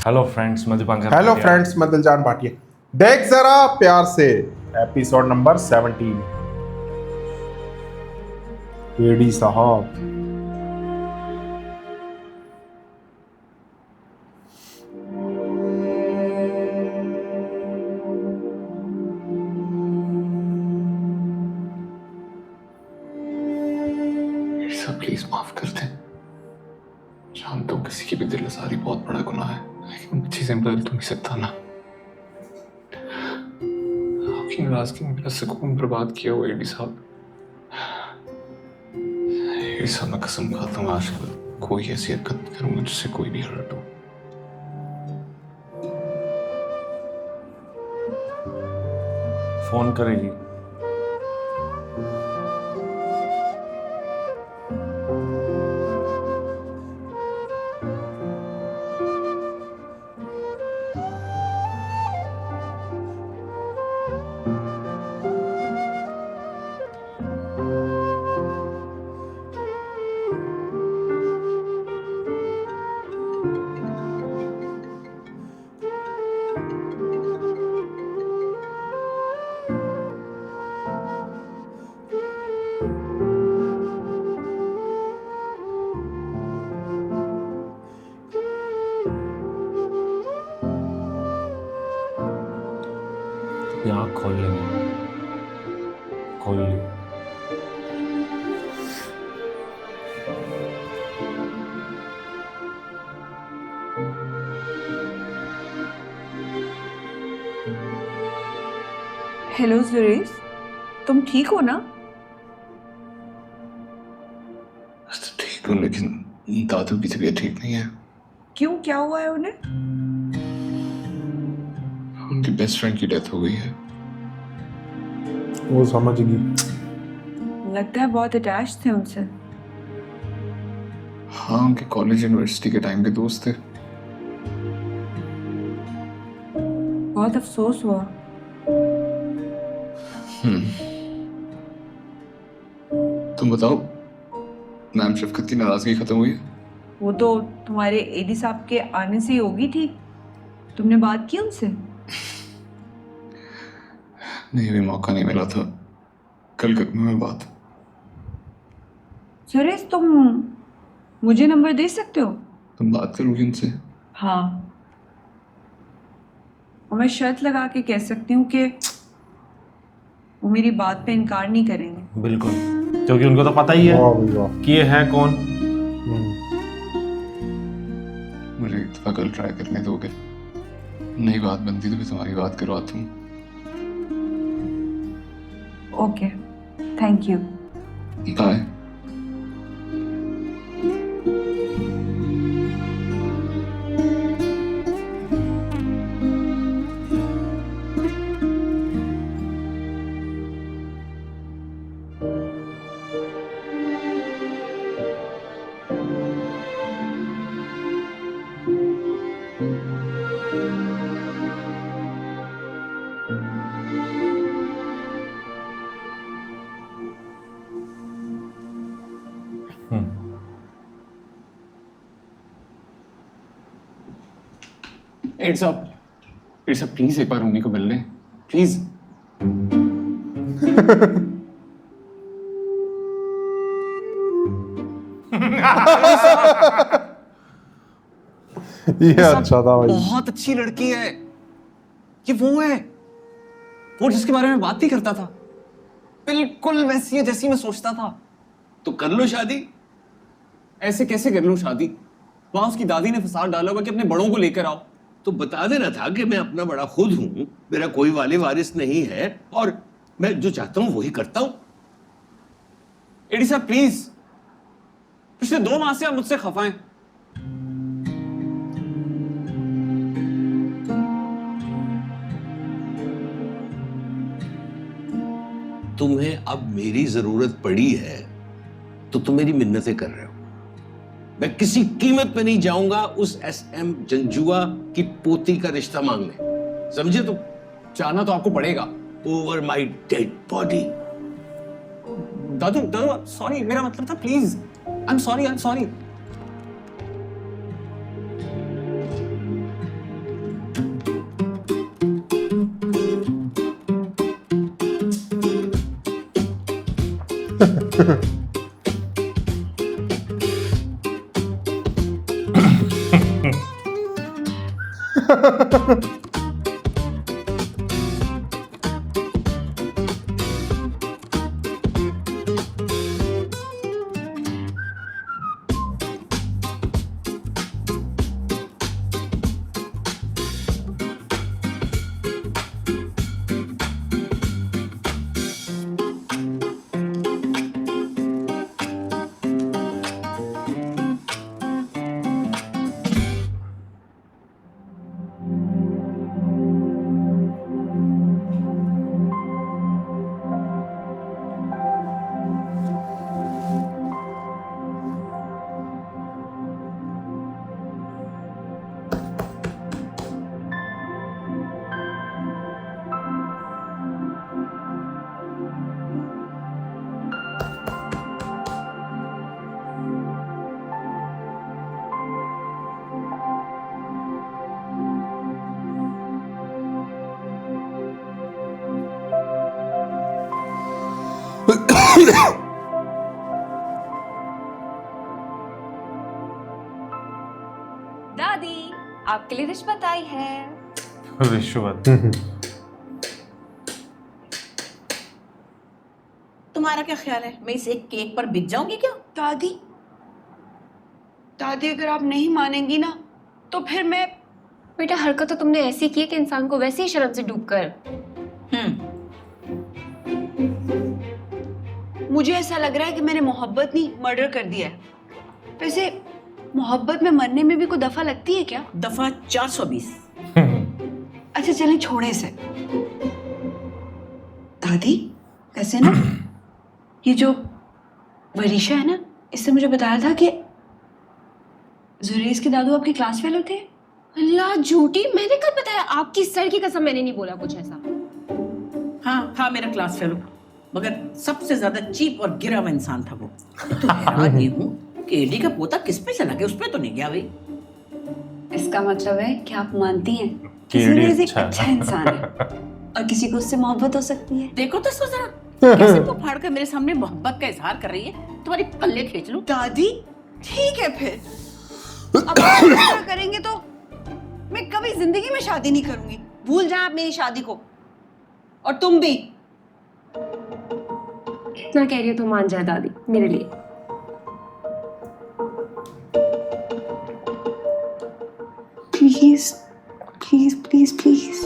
Hello friends, मैं Dipankar. Hello friends, मैं दिलजान भाटिया। देख जरा प्यार से एपिसोड नंबर 17। एडी साहब, सब प्लीज माफ कर दे। जानता हूँ किसी की भी दिल आजारी बहुत बड़ा गुनाह है, लेकिन मुझे से बदल तो नहीं सकता ना। आपकी नाराजगी ने मेरा सुकून बर्बाद किया हुआ एडी साहब। एडी साहब, मैं कसम खाता हूँ आज कोई ऐसी हरकत नहीं करूंगा जिससे कोई भी हर्ट हो। फोन करेगी। आँख खोल लेंगे, खोल ली। हेलो सुरेश, तुम ठीक हो ना? तो ठीक हूँ, लेकिन दादू की तबीयत ठीक नहीं है। क्यों, क्या हुआ है उन्हें? उनकी बेस्ट फ्रेंड की डेथ हो गई है। वो समझगी। लगता है बहुत अटैच थे उनसे। हाँ, उनके कॉलेज यूनिवर्सिटी के टाइम के दोस्त थे। बहुत अफसोस हुआ। तुम बताओ, मैम शफकत की नाराजगी खत्म हुई है? वो तो तुम्हारे एडी साहब के आने से ही होगी ठीक। तुमने बात की उनसे? नहीं, अभी मौका नहीं मिला था। कल करूंगा मैं बात। सुरेश, तुम मुझे नंबर दे सकते हो? तुम बात करोगी उनसे? हाँ, और मैं शर्त लगा के कह सकती हूँ कि वो मेरी बात पे इनकार नहीं करेंगे। बिल्कुल, क्योंकि उनको तो पता ही है वाह भाई वाह। कि ये है कौन। मुझे एक दफा कल ट्राई करने दोगे? नहीं बात बनती तो मैं तुम्हारी बात करवाता हूँ। Okay, thank you. बाय। एड्स अप प्लीज एक बार उन्हीं को मिल लें प्लीज। ये अच्छा था भाई। बहुत अच्छी लड़की है ये। वो है वो जिसके बारे में बात नहीं करता था। बिल्कुल वैसी है जैसी मैं सोचता था। तो कर लो शादी। ऐसे कैसे कर लूं शादी? वहां उसकी दादी ने फसाद डाला होगा कि अपने बड़ों को लेकर आओ। तो बता देना था कि मैं अपना बड़ा खुद हूं, मेरा कोई वाले वारिस नहीं है और मैं जो चाहता हूं वही करता हूं। एडी साहब प्लीज, पिछले 2 माह से आप मुझसे खफा हैं। तुम्हें अब मेरी जरूरत पड़ी है तो तुम मेरी मिन्नतें कर रहे हो। मैं किसी कीमत पे नहीं जाऊंगा उस एसएम जंजुआ की पोती का रिश्ता मांगने, समझे? तुम जाना तो आपको पड़ेगा। Over my dead body. Dadu Dadu sorry, मेरा मतलब था प्लीज। I am sorry. दादी आपके लिए रिश्वत आई है। रिश्वत? तुम्हारा क्या ख्याल है, मैं इस एक केक पर बिक जाऊंगी क्या? दादी, दादी अगर आप नहीं मानेंगी ना तो फिर मैं। बेटा हरकत तो तुमने ऐसी की है कि इंसान को वैसे ही शर्म से डूबकर। मुझे ऐसा लग रहा है कि मैंने मोहब्बत नहीं मर्डर कर दिया है। वैसे मोहब्बत में मरने में भी कोई दफा लगती है क्या? दफा 420। अच्छा चलें छोड़े इसे। दादी ऐसे ना ये जो वरीशा है ना, इससे मुझे बताया था कि जुरेज के दादू आपके क्लास फेलो थे। अल्लाह झूठी, मैंने कब बताया? आपकी सर की कसम मैंने नहीं बोला कुछ ऐसा। हाँ था मेरा क्लास फेलो, मगर सबसे ज्यादा चीप और गिरा हुआ इंसान था वो। तो हैरान ये हूँ कि एडी का पोता किस पे चला गया, उस पे तो नहीं गया भाई। इसका मतलब है कि आप मानती हैं कि कि एडी जुरेज एक अच्छा है। अच्छा इंसान है और किसी को उससे मोहब्बत हो सकती है। देखो तो इसको जरा, कैसे वो फाड़ कर मेरे सामने मोहब्बत का इजहार कर रही है। तुम्हारी पल्ले खींच लूं। दादी ठीक है फिर, अब आप ऐसा करेंगे तो मैं कभी जिंदगी में शादी नहीं करूंगी। भूल जाए आप मेरी शादी को, और तुम भी। इतना कह रही हो तो मान जाए दादी मेरे लिए। Please please please please